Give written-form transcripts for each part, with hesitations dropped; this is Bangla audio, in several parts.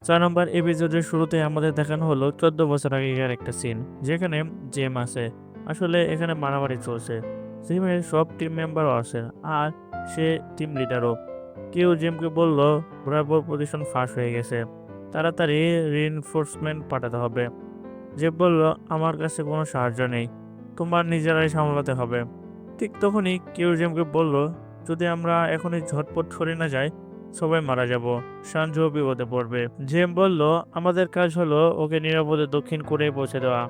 4 নম্বর এপিসোডের শুরুতে আমাদের দেখানো হলো 14 বছর আগেকার একটা সিন, যেখানে জেম আছে। আসলে এখানে মারামারি চলছে। জেমের সব টিম মেম্বারও আছে, আর সে টিম লিডারও। কেউ জেমকে বলল ব্রাভোর পজিশন ফাঁস হয়ে গেছে, তাড়াতাড়ি রিইনফোর্সমেন্ট পাঠাতে হবে। জেম বলল আমার কাছে কোনো সাহায্য নেই, তোমার নিজেরাই সামলাতে হবে। ঠিক তখনই কেউ জেমকে বলল যদি আমরা এখনই ঝটপট সরে না যাই, সবাই মারা যাব, সানজু বিপদে পড়বে। জেম বলল আমাদের কাজ হলো ওকে নিরাপদে দক্ষিণ কোরিয়ায় পৌঁছে দেওয়া,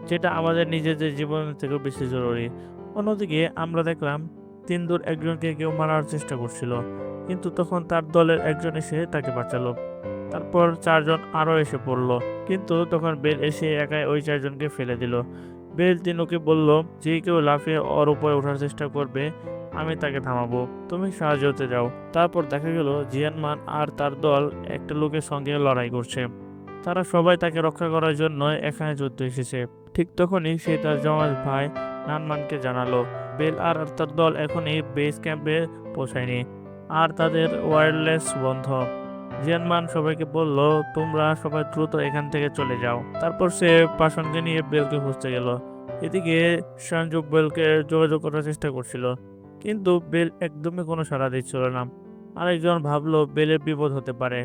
যেটা আমাদের নিজেদের জীবনের থেকেও বেশি জরুরি। অন্যদিকে আমরা দেখলাম তিনদুর একজনকে কেউ মারার চেষ্টা করছিল, কিন্তু তখন তার দলের একজন এসে তাকে বাঁচালো। তারপর চারজন আরো এসে পড়লো, কিন্তু তখন বেল এসে একাই ওই চারজনকে ফেলে দিল। বেল তিনুকে বলল যে কেউ লাফিয়ে ওর উপরে ওঠার চেষ্টা করবে, আমি তাকে থামাবো, তুমি সাহায্য হতে যাও। তারপর দেখা গেল জিয়ানমান আর তার দল একটা লোকের সঙ্গে লড়াই করছে। তারা সবাই তাকে রক্ষা করার জন্য এখানে যুদ্ধ এসেছে। ঠিক তখনই সে তার জমাত ভাই নানমানকে জানালো বেল আর তার দল এখনই বেস ক্যাম্পে পৌঁছায়নি, আর তাদের ওয়্যারলেস বন্ধ। জিয়ানমান সবাইকে বলল তোমরা সবাই দ্রুত এখান থেকে চলে যাও। তারপর সে পাষাণকে নিয়ে বেলকে খুঁজতে গেল। এদিকে সঞ্জু বেলকে যোগাযোগ করার চেষ্টা করছিল, কিন্তু বেল একদমই কোনো সাড়া দিচ্ছিল না। আরেকজন ভাবলো বেলের বিপদ হতে পারে,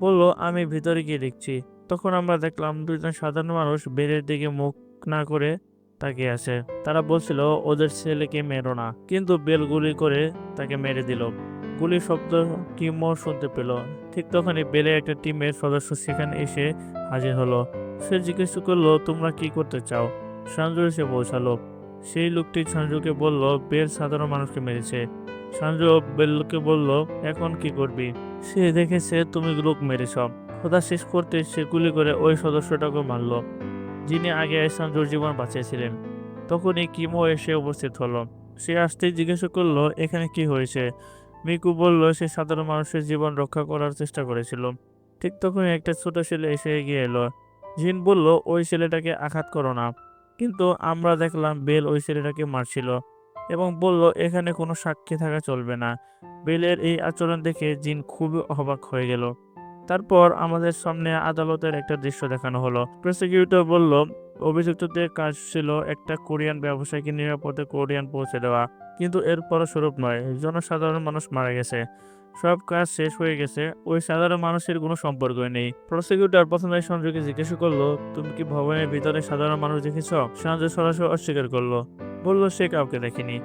বলল আমি ভিতরে গিয়ে দেখছি। তখন আমরা দেখলাম দুইজন সাধারণ মানুষ বেলের দিকে মুখ না করে তাকিয়ে আছে। তারা বলছিল ওদের ছেলেকে মেরো না, কিন্তু বেল গুলি করে তাকে মেরে দিল। গুলির শব্দ কিমো শুনতে পেল। ঠিক তখনই বেলের একটা টিমের সদস্য সেখানে এসে হাজির হলো। সে জিজ্ঞেস করলো তোমরা কি করতে চাও। সঞ্জু এসে পৌঁছালো। সেই লোকটি সঞ্জুকে বলল বেল সাধারণ মানুষকে মেরেছে। সঞ্জু বেলকে বলল এখন কি করবি। সে দেখেছে তুমি লোক মেরেছ। কথা শেষ করতে সে গুলি করে ওই সদস্যটাকে মারল, যিনি আগে সঞ্জুর জীবন বাঁচিয়েছিলেন। তখনই কিমো এসে উপস্থিত হলো। সে আসতেই জিজ্ঞাসা করলো এখানে কি হয়েছে। মিকু বলল সে সাধারণ মানুষের জীবন রক্ষা করার চেষ্টা করেছিল। ঠিক তখনই একটা ছোট ছেলে এসে এগিয়ে এলো। জিন বলল ওই ছেলেটাকে আঘাত করো না, কিন্তু আমরা দেখলাম বেল ওই ছেলেটাকে মারছিল এবং বলল এখানে কোনো সাক্ষী থাকা চলবে না। বেলের এই আচরণ দেখে জিন খুবই অবাক হয়ে গেল। তারপর আমাদের সামনে আদালতের একটা দৃশ্য দেখানো হলো। প্রসিকিউটর বলল অভিযুক্তদের কাজ ছিল একটা কোরিয়ান ব্যবসায়ীকে নিরাপদে কোরিয়ান পৌঁছে দেওয়া, কিন্তু এর ফলস্বরূপ নয়, জনসাধারণ মানুষ মারা গেছে। সব কাজ শেষ হয়ে গেছে, ওই সাধারণ মানুষের কোনো সম্পর্কই নেই। প্রসিকিউটর প্রথমে সঞ্জয়কে জিজ্ঞাসা করলো তুমি কি ভবনের ভিতরে সাধারণ মানুষ দেখেছ। সঞ্জয় সরাসরি অস্বীকার করলো, বলল সে কাউকে দেখেনি।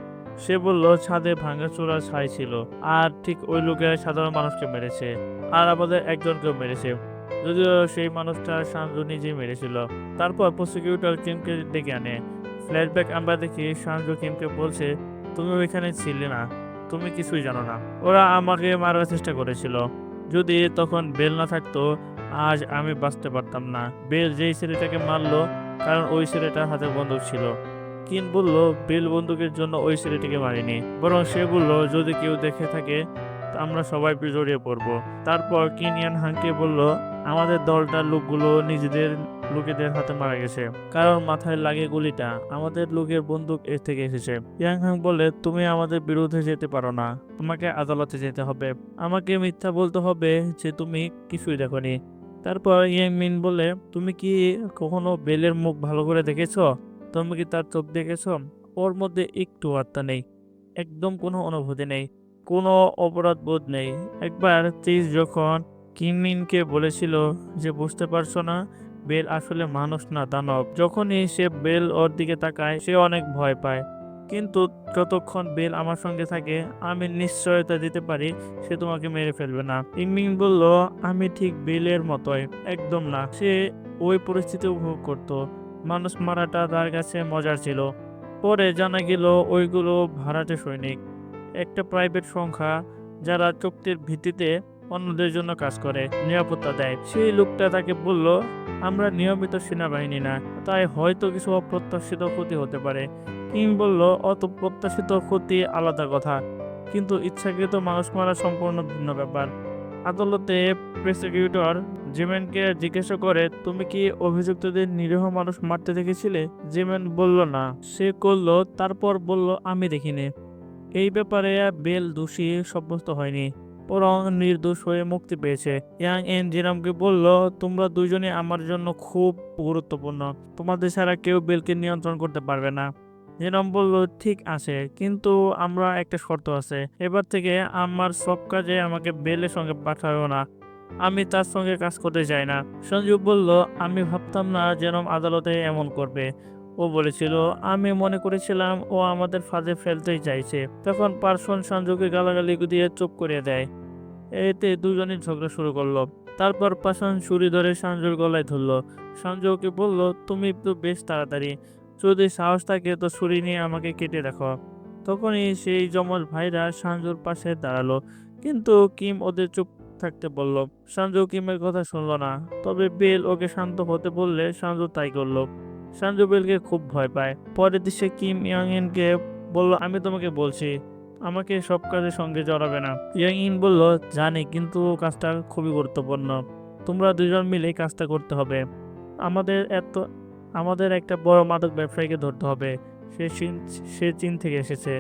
সে বলল ছাদে ভাঙাচোরা ছাই ছিল, আর ঠিক ওই লোকেরা সাধারণ মানুষকে মেরেছে, আর আমাদের একজনকেও মেরেছে, যদিও সেই মানুষটা সানজু নিজেই মেরেছিল। তারপর প্রসিকিউটর কিমকে ডেকে আনে। ফ্ল্যাশব্যাক আমরা দেখি সানজু কিমকে বলছে তুমি ওইখানে ছিলে না, তুমি কিছুই জানো না। ওরা আমাকে মারার চেষ্টা করেছিল, যদি তখন বেল না থাকতো আজ আমি বাঁচতে পারতাম না। বেল যেই ছেলেটাকে মারলো কারণ ওই ছেলেটার হাতে বন্দুক ছিল। কিন বলল বেল বন্দুকের জন্য ওই ছেলেটিকে মারিনি, বরং সে বলল যদি কেউ দেখে থাকে তা আমরা সবাই জড়িয়ে পড়বো। তারপর কিনিয়ান হাংকে বলল আমাদের দলটার লোকগুলো নিজেদের লোকেদের হাতে মারা গেছে, কারণ মাথায় লাগে গুলিটা আমাদের লোকের বন্দুক এর থেকে এসেছে। ইয়াং হাং বলে তুমি আমাদের বিরুদ্ধে যেতে পারো না, তোমাকে আদালতে যেতে হবে, আমাকে মিথ্যা বলতে হবে যে তুমি কিছুই দেখোনি। তারপর ইয়াং মিন বলে তুমি কি কখনো বেলের মুখ ভালো করে দেখেছো, তুমি কি তার চোখ দেখেছো। ওর মধ্যে একটু আত্মা নেই, একদম কোনো অনুভূতি নেই, কোনো অপরাধ বোধ নেই। একবার তিস যখন কিমমিনকে বলেছিল যে বুঝতে পারছো না বেল আসলে মানুষ না দানব, যখনই সে বেল ওর দিকে তাকায় সে অনেক ভয় পায়। কিন্তু যতক্ষণ বেল আমার সঙ্গে থাকে আমি নিশ্চয়তা দিতে পারি সে তোমাকে মেরে ফেলবে না। ইংমিং বলল আমি ঠিক বেলের মতোই, একদম না। সে ওই পরিস্থিতি উপভোগ করত, মানুষ মারাটা তার কাছে মজার ছিল। পরে জানা গেল ওইগুলো ভাড়াটে সৈনিক, একটা প্রাইভেট সংখ্যা যারা চুক্তির ভিত্তিতে অন্যদের জন্য কাজ করে, নিরাপত্তা দেয়। সেই লোকটা তাকে বলল আমরা নিয়মিত সেনাবাহিনী না, তাই হয়তো কিছু অপ্রত্যাশিত ক্ষতি হতে পারে। কিং বলল অত প্রত্যাশিত ক্ষতি আলাদা কথা, কিন্তু ইচ্ছাকৃত মানুষ মারা সম্পূর্ণ ভিন্ন ব্যাপার। আদালতে প্রসিকিউটর জিমেনকে জিজ্ঞাসা করে তুমি কি অভিযুক্তদের নিরীহ মানুষ মারতে দেখেছিলে। জিমেন বলল না, সে করলো, তারপর বলল আমি দেখিনি। এই ব্যাপারে বেল দোষী সাব্যস্ত হয়নি, বরং নির্দোষ হয়ে মুক্তি পেয়েছে। ইয়াং এন জিনামকে বলল, তোমরা দুজনে আমার জন্য খুব গুরুত্বপূর্ণ, তোমাদের ছাড়া কেউ বেলকে নিয়ন্ত্রণ করতে পারবে না। জিনাম বলল, ঠিক আছে, কিন্তু আমরা একটা শর্ত আছে, এবার থেকে আমার সব কাজে আমাকে বেলের সঙ্গে পাঠাও না, আমি তার সঙ্গে কাজ করতে চাই না। সঞ্জু বলল, আমি ভাবতাম না জেনম আদালতে এমন করবে। ও বলেছিল, আমি মনে করেছিলাম ও আমাদের ফাঁদে ফেলতেই চাইছে। তখন পার্সন সঞ্জুকে গালাগালি দিয়ে চুপ করে দেয়। এতে দুজনই ঝগড়া শুরু করলো। তারপর পাষাণ ছুরি ধরে সঞ্জুর গলায় ধরলো। সঞ্জু ওকে বলল, তুমি তো বেশ তাড়াতাড়ি, যদি সাহস থাকে তো ছুরি নিয়ে আমাকে কেটে দেখো। তখনই সেই যমজ ভাইরা সঞ্জুর পাশে দাঁড়ালো, কিন্তু কিম ওদের চুপ থাকতে বলল। সঞ্জু কিমের কথা শুনলো না, তবে বেল ওকে শান্ত হতে বললে সঞ্জু তাই করলো। সঞ্জু বেলকে খুব ভয় পায়। পরের দৃশ্যে কিম ইয়াং এনকে বলল, আমি তোমাকে বলছি, আমাকে সব কাজের সঙ্গে জড়াবে না। ইয়াং ইন বলল, জানি, কিন্তু কাজটা খুবই গুরুত্বপূর্ণ, তোমরা দুজন মিলে কাজটা করতে হবে। আমাদের এত আমাদের একটা বড় মাদক ব্যবসায়ীকে ধরতে হবে। সে চীন থেকে এসেছে।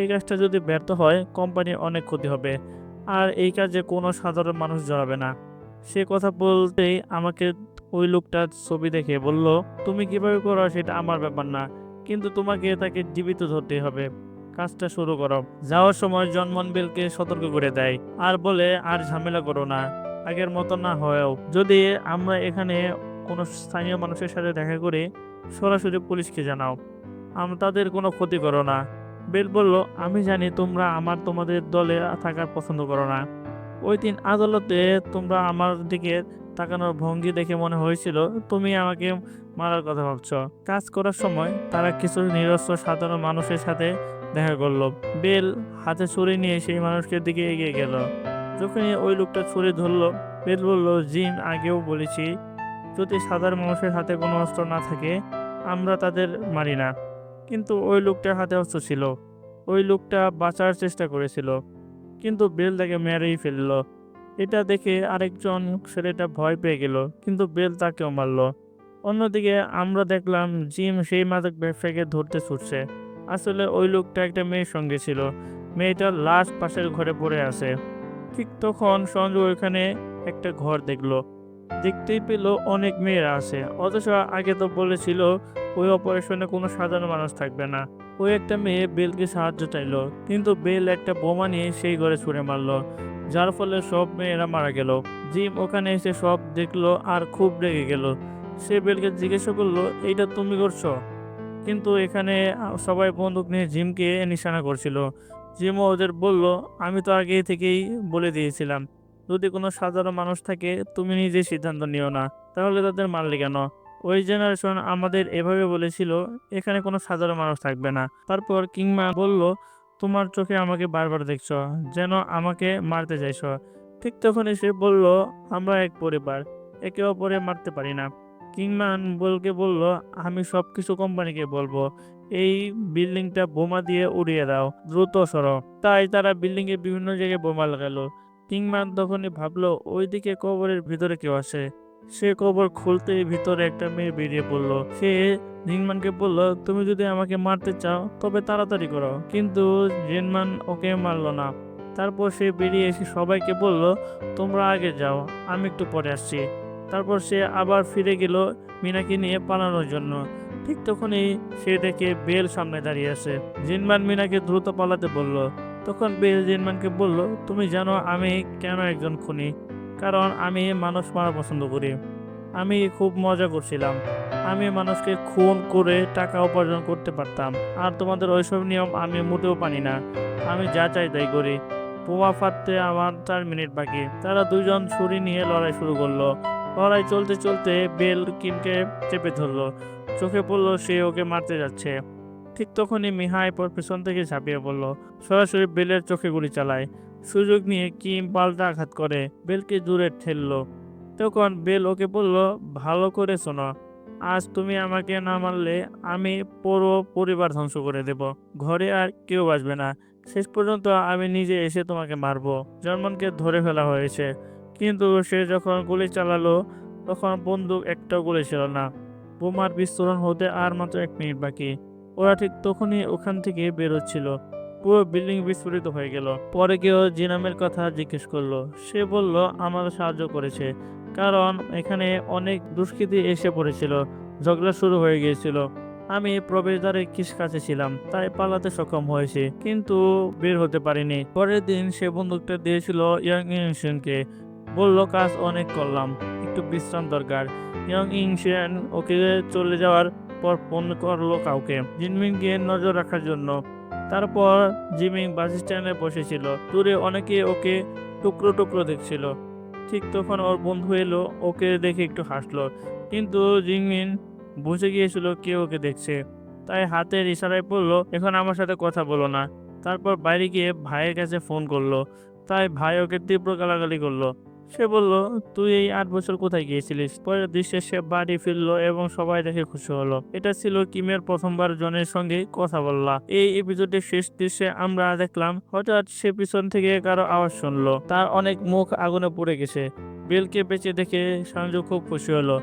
এই কাজটা যদি ব্যর্থ হয় কোম্পানির অনেক ক্ষতি হবে, আর এই কাজে কোনো সাধারণ মানুষ জড়াবে না। সে কথা বলতেই আমাকে ওই লোকটার ছবি দেখে বলল, তুমি কিভাবে করো সেটা আমার ব্যাপার না, কিন্তু তোমাকে তাকে জীবিত ধরতে হবে। কাজটা শুরু করো। যাওয়ার সময় জনমন বেলকে সতর্ক করে দেয়, আর বলে, আর ঝামেলা করো না, আগের মতো না হয়েও। যদি আমরা এখানে কোনো স্থানীয় মানুষের সাথে দেখা করি, সরাসরি পুলিশকে জানাও, তাদের কোনো ক্ষতি করো না। বেল বলল, আমি জানি তোমরা তোমাদের দলে থাকার পছন্দ করো না। ওই দিন আদালতে তোমরা আমার দিকে তাকানোর ভঙ্গি দেখে মনে হয়েছিল তুমি আমাকে মারার কথা ভাবছো। কাজ করার সময় তারা কিছু নিরস্ত্র সাধারণ মানুষের সাথে দেখা করলো। বেল হাতে ছুরি নিয়ে সেই মানুষের দিকে এগিয়ে গেল। যখনই ওই লোকটা ছুরি ধরলো, বেল বলল, জিন, আগেও বলেছি, যদি সাধারণ মানুষের হাতে কোনো অস্ত্র না থাকে আমরা তাদের মারি না। কিন্তু ওই লোকটার হাতে অস্ত্র ছিল। ওই লোকটা বাঁচার চেষ্টা করেছিল, কিন্তু বেল তাকে মেরেই ফেলল। এটা দেখে আরেকজন ছেলেটা ভয় পেয়ে গেল, কিন্তু বেল তাকেও মারল। অন্যদিকে আমরা দেখলাম জিম সেই মাদক ব্যবসায়ীকে ধরতে ছুটছে। আসলে ওই লোকটা একটা মেয়ের সঙ্গে ছিল। মেয়েটার লাশ পাশের ঘরে পড়ে আছে। ঠিক তখন সঞ্জু ওইখানে একটা ঘর দেখলো। দেখতেই পেল অনেক মেয়েরা আছে, অথচ আগে তো বলেছিল ওই অপারেশনে কোনো সাধারণ মানুষ থাকবে না। ওই একটা মেয়ে বেলকে সাহায্য চাইলো, কিন্তু বেল একটা বোমা নিয়ে সেই ঘরে ছুঁড়ে মারলো, যার ফলে সব মেয়েরা মারা গেল। জিম ওখানে এসে সব দেখলো আর খুব রেগে গেল। সে বেলকে জিজ্ঞাসা করলো, এইটা তুমি করছো? কিন্তু এখানে সবাই বন্দুক নিয়ে জিমকে নিশানা করছিল। জিমও ওদের বলল, আমি তো আগে থেকেই বলে দিয়েছিলাম, যদি কোনো সাধারণ মানুষ থাকে তুমি নিজে সিদ্ধান্ত নিও না, তাহলে তাদের মারলে কেন? ওই জেনারেশন আমাদের এভাবে বলেছিল এখানে কোনো সাধারণ মানুষ থাকবে না। তারপর কিংমান বলল, তোমার চোখে আমাকে বারবার দেখছো, যেন আমাকে মারতে চাইছো। ঠিক তখন সে বলল, আমরা এক পরিবার, একে অপরে মারতে পারি না। কিংমান বলকে বলল, আমি সবকিছু কোম্পানিকে বলবো, এই বিল্ডিংটা বোমা দিয়ে উড়িয়ে দাও, দ্রুত সরো। তাই তারা বিল্ডিং এর বিভিন্ন জায়গায় বোমা লাগালো। কিংমান তখনই ভাবলো ওইদিকে কবরের ভিতরে কেউ আছে। সে কবর খুলতেই ভিতরে একটা মেয়ে বেরিয়ে পড়লো। সে জিনমানকে বলল, তুমি যদি আমাকে মারতে চাও তবে তাড়াতাড়ি করো, কিন্তু জিনমান ওকে মারলো না। তারপর সে বেরিয়ে এসে সবাইকে বলল, তোমরা আগে যাও, আমি একটু পরে আসছি। তারপর সে আবার ফিরে গেল মিনাকে নিয়ে পালানোর জন্য। ঠিক তখনই সে দেখে বেল সামনে দাঁড়িয়ে আছে। জিনমান মিনাকে দ্রুত পালাতে বলল। তখন বেল জিনমানকে বলল, তুমি জানো আমি কেন একজন খুনি? কারণ আমি মানুষ মারা পছন্দ করি। আমি খুব মজা করছিলাম। আমি মানুষকে খুন করে টাকা উপার্জন করতে পারতাম, আর তোমাদের ওইসব নিয়ম আমি মোটেও মানি না। আমি যা চাই তাই করি। বোমা ফাটতে আমার 4 মিনিট বাকি। তারা দুজন ছুরি নিয়ে লড়াই শুরু করলো। লড়াই চলতে চলতে বেল কিমকে চেপে ধরলো। চোখে পড়লো সে ওকে মারতে যাচ্ছে। ঠিক তখনই মিহাই পেছন থেকে ঝাঁপিয়ে পড়লো, সরাসরি বেলের চোখে গুলি চালায়। সুযোগ নিয়ে কিম পাল্টা আঘাত করে বেলকে দূরে ঠেললো। তখন বেল ওকে বলল, ভালো করে শোনো, আজ তুমি আমাকে না মারলে আমি পুরো পরিবার ধ্বংস করে দেব। ঘরে আর কেউ বাঁচবে না। শেষ পর্যন্ত আমি নিজে এসে তোমাকে মারবো। জার্মানকে ধরে ফেলা হয়েছে, কিন্তু সে যখন গুলি চালালো তখন বন্দুক একটাও গুলি ছিল না। বোমার বিস্ফোরণ হতে আর মাত্র 1 মিনিট বাকি। ওরা ঠিক তখনই ওখান থেকে বেরোচ্ছিল। পুরো বিল্ডিং বিস্ফোরিত হয়ে গেল। পরে কেউ জিনামের কথা জিজ্ঞেস করলো, সে বলল আমাদের সাহায্য করেছে, কারণ এখানে অনেক দুষ্কৃতী এসে পড়েছিল, ঝগড়া শুরু হয়ে গিয়েছিল। আমি প্রবেশদ্বারের কাছে ছিলাম, তাই পালাতে সক্ষম হয়েছি, কিন্তু বের হতে পারিনি। পরের দিন সে বন্দুকটা দিয়েছিল ইয়াং ইনসিয়ানকে, বলল কাজ অনেক করলাম, একটু বিশ্রাম দরকার। ইয়াং ইনসিয়ান ওকে চলে যাওয়ার পর ফোন করলো কাউকে জিনমিনকে নজর রাখার জন্য। তারপর জিমিং বাস স্ট্যান্ডে বসেছিল, দূরে অনেকে ওকে টুকরো টুকরো দেখছিল। ঠিক তখন ওর বন্ধু এলো, ওকে দেখে একটু হাসলো, কিন্তু জিমিন বুঝে গিয়েছিল কেউ ওকে দেখছে, তাই হাতের ইশারায় বলল এখন আমার সাথে কথা বলো না। তারপর বাইরে গিয়ে ভাইয়ের কাছে ফোন করলো, তাই ভাই ওকে তীব্র গালাগালি করলো। সে বলল তুই এই 8 বছর কোথায় গিয়েছিলিস। পরের দৃশ্যে সে বাড়ি ফিরলো এবং সবাই দেখে খুশি হলো। এটা ছিল কিমের প্রথমবার জনের সঙ্গে কথা বললা। এই এপিসোডের শেষ দৃশ্যে আমরা দেখলাম হঠাৎ সে পিছন থেকে কারো আওয়াজ শুনলো, তার অনেক মুখ আগুনে পুড়ে গেছে। বেলকে বেঁচে দেখে সঞ্জু খুব খুশি হলো।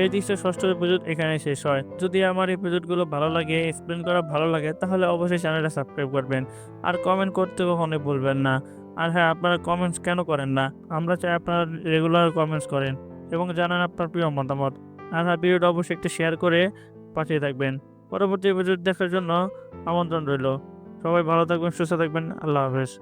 এই দৃশ্যের ষষ্ঠ এপিসোড এখানে শেষ হয়। যদি আমার এপিসোডগুলো ভালো লাগে, এক্সপ্লেন করা ভালো লাগে, তাহলে অবশ্যই চ্যানেলটা সাবস্ক্রাইব করবেন আর কমেন্ট করতে কখনোই ভুলবেন না। আর হ্যাঁ, আপনারা কমেন্টস কেন করেন না? আমরা চাই আপনারা রেগুলার কমেন্টস করেন এবং জানান আপনার প্রিয় মতামত। আর হ্যাঁ, ভিডিওটা অবশ্যই একটু শেয়ার করে পাঠিয়ে থাকবেন। পরবর্তী এপিসোড দেখার জন্য আমন্ত্রণ রইল। সবাই ভালো থাকবেন, সুস্থ থাকবেন। আল্লাহ হাফেজ।